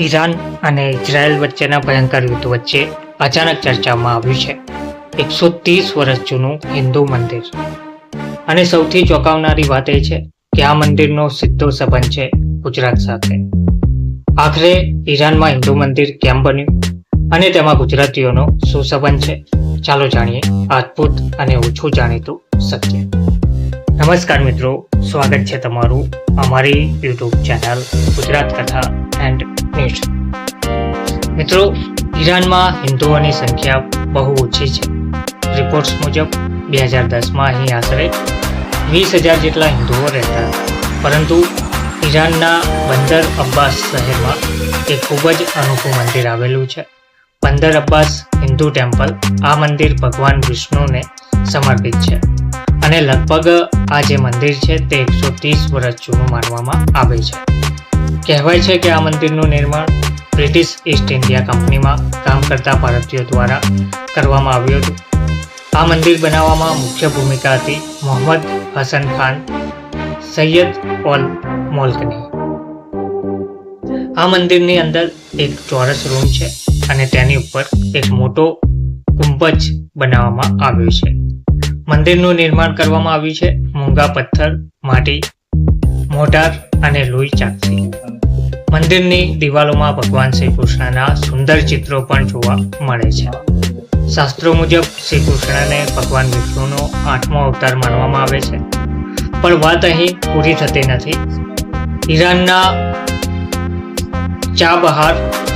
Iran અને Israel વચ્ચેના ભયંકર યુદ્ધ વચ્ચે અચાનક ચર્ચામાં આવ્યું છે 130 વર્ષ જૂનું હિન્દુ મંદિર. અને સૌથી ચોંકાવનારી વાત એ છે કે આ મંદિરનો સીધો સંબંધ છે ગુજરાત સાથે. આખરે ઈરાનમાં હિન્દુ મંદિર કેમ બન્યું અને તેમાં ગુજરાતીઓનો શું સંબંધ છે? ચાલો જાણીએ આ અદ્ભુત અને ઓછું જાણીતું સત્ય. નમસ્કાર મિત્રો, સ્વાગત છે તમારું અમારી યુટ્યુબ ચેનલ ગુજરાત કથા એન્ડ ન્યૂઝ. મિત્રો, ઈરાનમાં હિન્દુઓની સંખ્યા બહુ ઓછી છે. રિપોર્ટ્સ મુજબ 2010માં અહીં આશરે 20,000 જેટલા હિન્દુઓ રહેતા હતા. પરંતુ ઈરાનના બંદર અબ્બાસ શહેરમાં એક ખૂબ જ અનોખું મંદિર આવેલું છે, બંદર અબ્બાસ હિન્દુ ટેમ્પલ. આ મંદિર ભગવાન વિષ્ણુને સમર્પિત છે અને લગભગ આ જે મંદિર છે તે 130 વર્ષ જૂનું માનવામાં આવે છે. કહેવાય છે કે આ મંદિરનું નિર્માણ બ્રિટિશ ઈસ્ટ ઇન્ડિયા કંપનીમાં કામ કરતા ભારતીયો દ્વારા કરવામાં આવ્યું હતું. આ મંદિર બનાવવામાં મુખ્ય ભૂમિકા હતી મોહમ્મદ હસન ખાન સૈયદ ઓલ મોલ્કની. આ મંદિરની અંદર એક ચોરસ રૂમ છે અને તેની ઉપર એક મોટો ગુંબજ બનાવવામાં આવ્યો છે. મંદિરનું નિર્માણ કરવામાં આવ્યું છે મૂંગા પથ્થર, માટી, મોટાર અને લોહી ચાકથી. મંદિરની દિવાલોમાં ભગવાન શ્રી કૃષ્ણના સુંદર ચિત્રો પણ જોવા મળે છે. શાસ્ત્રો મુજબ શ્રી કૃષ્ણને ભગવાન વિષ્ણુનો 8મો અવતાર માનવામાં આવે છે. પણ વાત અહીં પૂરી થતી નથી. ઈરાનના ચાબહાર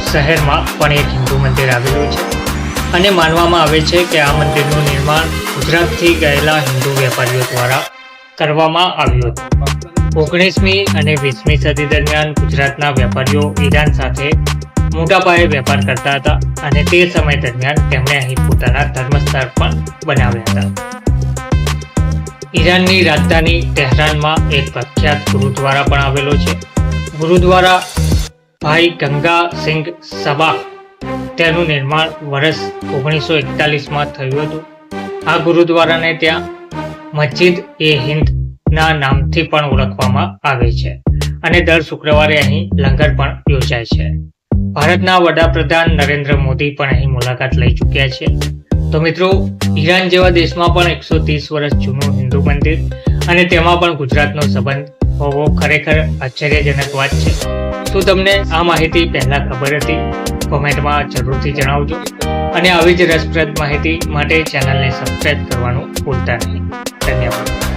શહેરમાં પણ એક હિન્દુ મંદિર આવેલું છે અને માનવામાં આવે છે કે આ મંદિરનું નિર્માણ ગુજરાતથી ગયેલા હિન્દુ વેપારીઓ દ્વારા કરવામાં આવ્યું હતું. 19મી અને 20મી સદી દરમિયાન ગુજરાતના વેપારીઓ ઈરાન સાથે મોટા પાયે વેપાર કરતા હતા અને તે સમય દરમિયાન તેમણે અહીં પોતાના ધર્મસ્થળ પણ બનાવ્યા હતા. ઈરાનની રાજધાની તહેરાનમાં એક પ્રખ્યાત ગુરુદ્વારા પણ આવેલો છે. ગુરુદ્વારા ભાઈ ગંગા સિંઘ સબા, તેનું નિર્માણ વર્ષ 1941માં થયું હતું. આ ગુરુદ્વારાને ત્યાં મસ્જિદ એ હિન્દ ના નામથી પણ ઓળખવામાં આવે છે અને દર શુક્રવારે અહીં લંગર પણ યોજાય છે. ભારતના વડાપ્રધાન નરેન્દ્ર મોદી પણ અહીં મુલાકાત લઈ ચૂક્યા છે. તો મિત્રો, ઈરાન જેવા દેશમાં પણ 130 વર્ષ જૂનું હિન્દુ મંદિર અને તેમાં પણ ગુજરાતનો સંબંધ હોવો ખરેખર આશ્ચર્યજનક વાત છે. શું તમને આ માહિતી પહેલા ખબર હતી? કોમેન્ટમાં જરૂરથી જણાવજો અને આવી જ રસપ્રદ માહિતી માટે ચેનલને સબસ્ક્રાઇબ કરવાનું ભૂલતા નહીં. ધન્યવાદ.